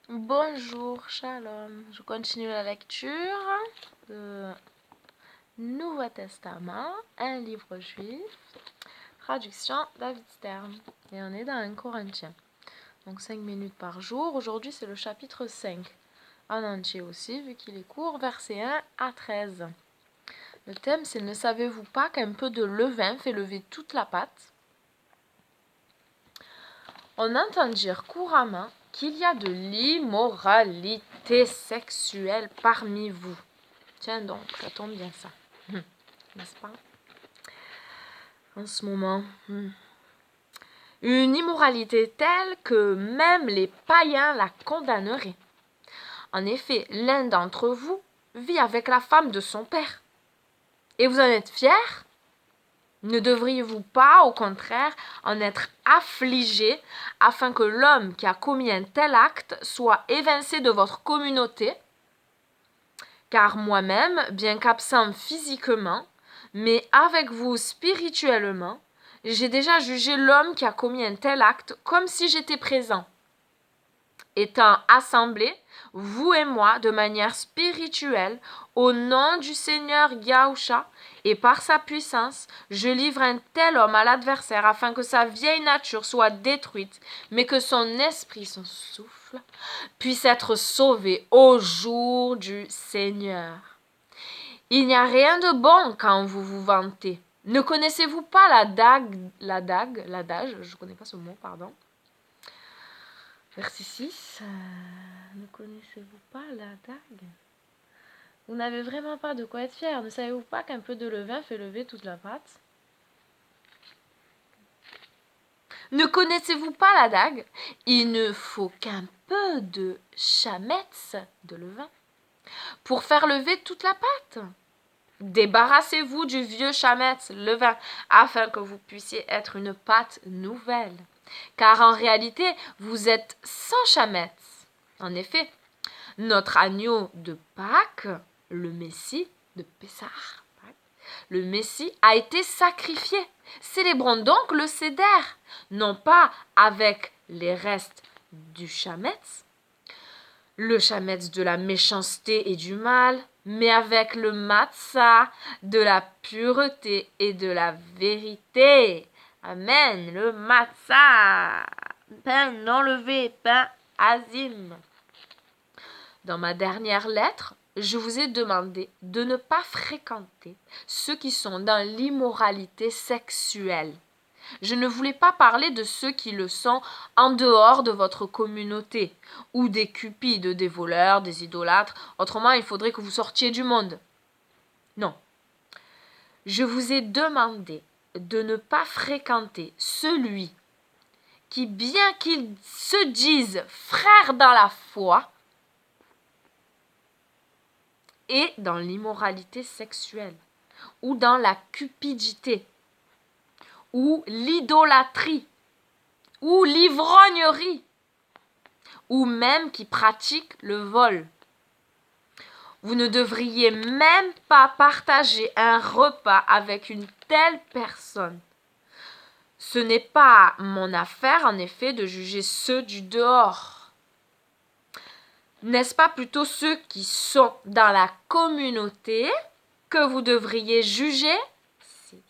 Bonjour, shalom. Je continue la lecture de Nouveau Testament, un livre juif, traduction David Stern. Et on est dans 1 Corinthiens. Donc 5 minutes par jour. Aujourd'hui, c'est le chapitre 5. En entier aussi, vu qu'il est court, versets 1 à 13. Le thème, c'est « Ne savez-vous pas qu'un peu de levain fait lever toute la pâte ?» On entend dire couramment qu'il y a de l'immoralité sexuelle parmi vous. Tiens donc, ça tombe bien ça. N'est-ce pas? En ce moment. Une immoralité telle que même les païens la condamneraient. En effet, l'un d'entre vous vit avec la femme de son père. Et vous en êtes fiers? Ne devriez-vous pas, au contraire, en être affligé afin que l'homme qui a commis un tel acte soit évincé de votre communauté? Car moi-même, bien qu'absent physiquement, mais avec vous spirituellement, j'ai déjà jugé l'homme qui a commis un tel acte comme si j'étais présent. Étant assemblés, vous et moi, de manière spirituelle, au nom du Seigneur Yahushua, et par sa puissance, je livre un tel homme à l'adversaire afin que sa vieille nature soit détruite, mais que son esprit, son souffle, puisse être sauvé au jour du Seigneur. Il n'y a rien de bon quand vous vous vantez. Ne connaissez-vous pas l'adage, je ne connais pas ce mot, pardon. Verset 6, ne connaissez-vous pas la dague? Vous n'avez vraiment pas de quoi être fier. Ne savez-vous pas qu'un peu de levain fait lever toute la pâte? Ne connaissez-vous pas la dague? Il ne faut qu'un peu de chametz, de levain, pour faire lever toute la pâte. Débarrassez-vous du vieux chametz, levain, afin que vous puissiez être une pâte nouvelle. Car en réalité, vous êtes sans chametz. En effet, notre agneau de Pâques, le Messie, de Pessah, le Messie a été sacrifié. Célébrons donc le Seder, non pas avec les restes du chametz, le chametz de la méchanceté et du mal, mais avec le matzah de la pureté et de la vérité. Amen, le matzah, pain non levé, pain azim. Dans ma dernière lettre, je vous ai demandé de ne pas fréquenter ceux qui sont dans l'immoralité sexuelle. Je ne voulais pas parler de ceux qui le sont en dehors de votre communauté, ou des cupides, des voleurs, des idolâtres. Autrement, il faudrait que vous sortiez du monde. Non. Je vous ai demandé de ne pas fréquenter celui qui, bien qu'il se dise frère dans la foi, est dans l'immoralité sexuelle, ou dans la cupidité, ou l'idolâtrie, ou l'ivrognerie, ou même qui pratique le vol. Vous ne devriez même pas partager un repas avec une telle personne. Ce n'est pas mon affaire, en effet, de juger ceux du dehors. N'est-ce pas plutôt ceux qui sont dans la communauté que vous devriez juger? Si.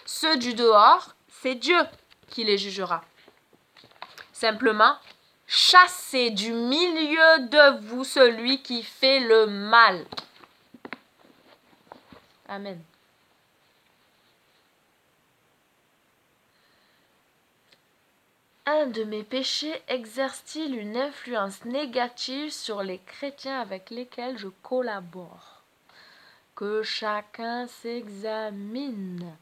Ceux du dehors, c'est Dieu qui les jugera. Simplement, chassez du milieu de vous celui qui fait le mal. Amen. Un de mes péchés exerce-t-il une influence négative sur les chrétiens avec lesquels je collabore? Que chacun s'examine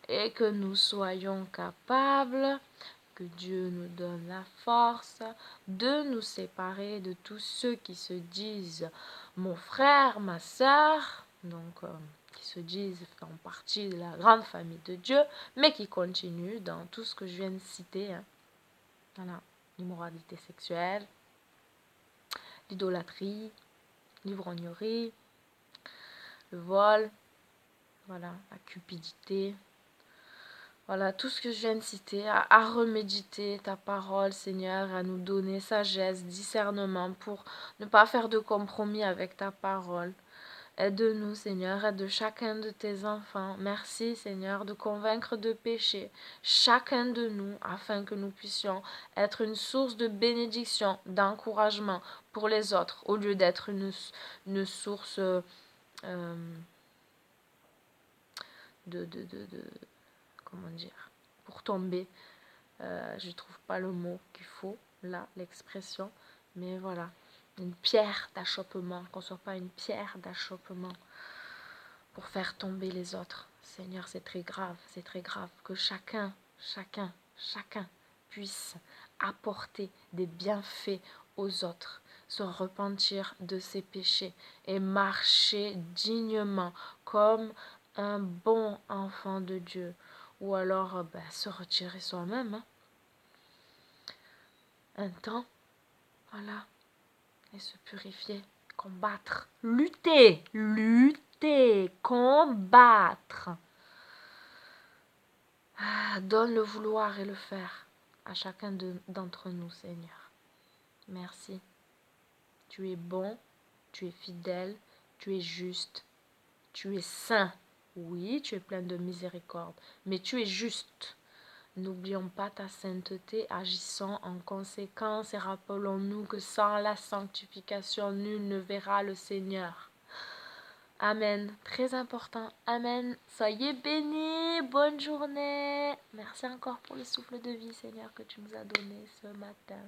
et que nous soyons capables, que Dieu nous donne la force de nous séparer de tous ceux qui se disent mon frère, ma sœur, donc qui se disent font partie de la grande famille de Dieu, mais qui continuent dans tout ce que je viens de citer. Voilà, l'immoralité sexuelle, l'idolâtrie, l'ivrognerie, le vol, voilà, la cupidité. Voilà, tout ce que je viens de citer, à reméditer ta parole, Seigneur, à nous donner sagesse, discernement pour ne pas faire de compromis avec ta parole. Aide-nous, Seigneur, aide chacun de tes enfants. Merci, Seigneur, de convaincre de péché chacun de nous afin que nous puissions être une source de bénédiction, d'encouragement pour les autres, au lieu d'être une source de comment dire, pour tomber. Je trouve pas le mot qu'il faut, là, l'expression, mais voilà, une pierre d'achoppement, qu'on soit pas une pierre d'achoppement pour faire tomber les autres. Seigneur, c'est très grave que chacun puisse apporter des bienfaits aux autres, se repentir de ses péchés et marcher dignement comme un bon enfant de Dieu, ou alors se retirer soi-même, hein, un temps, voilà, et se purifier, combattre, lutter, combattre. Donne le vouloir et le faire à chacun d'entre nous, Seigneur. Merci. Tu es bon, tu es fidèle, tu es juste, tu es saint. Oui, tu es plein de miséricorde, mais tu es juste. N'oublions pas ta sainteté, agissons en conséquence et rappelons-nous que sans la sanctification, nul ne verra le Seigneur. Amen. Très important. Amen. Soyez bénis. Bonne journée. Merci encore pour le souffle de vie, Seigneur, que tu nous as donné ce matin.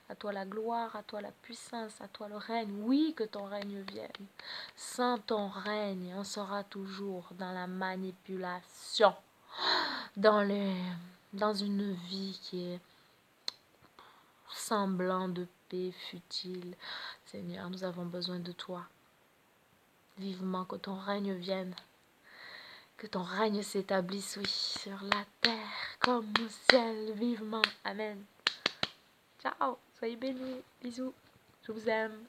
À toi la gloire, à toi la puissance, à toi le règne. Oui, que ton règne vienne. Sans ton règne, on sera toujours dans la manipulation, dans une vie qui est semblant de paix futile. Seigneur, nous avons besoin de toi. Vivement que ton règne vienne, que ton règne s'établisse, oui, sur la terre comme au ciel, vivement. Amen. Ciao, soyez bénis, bisous, je vous aime.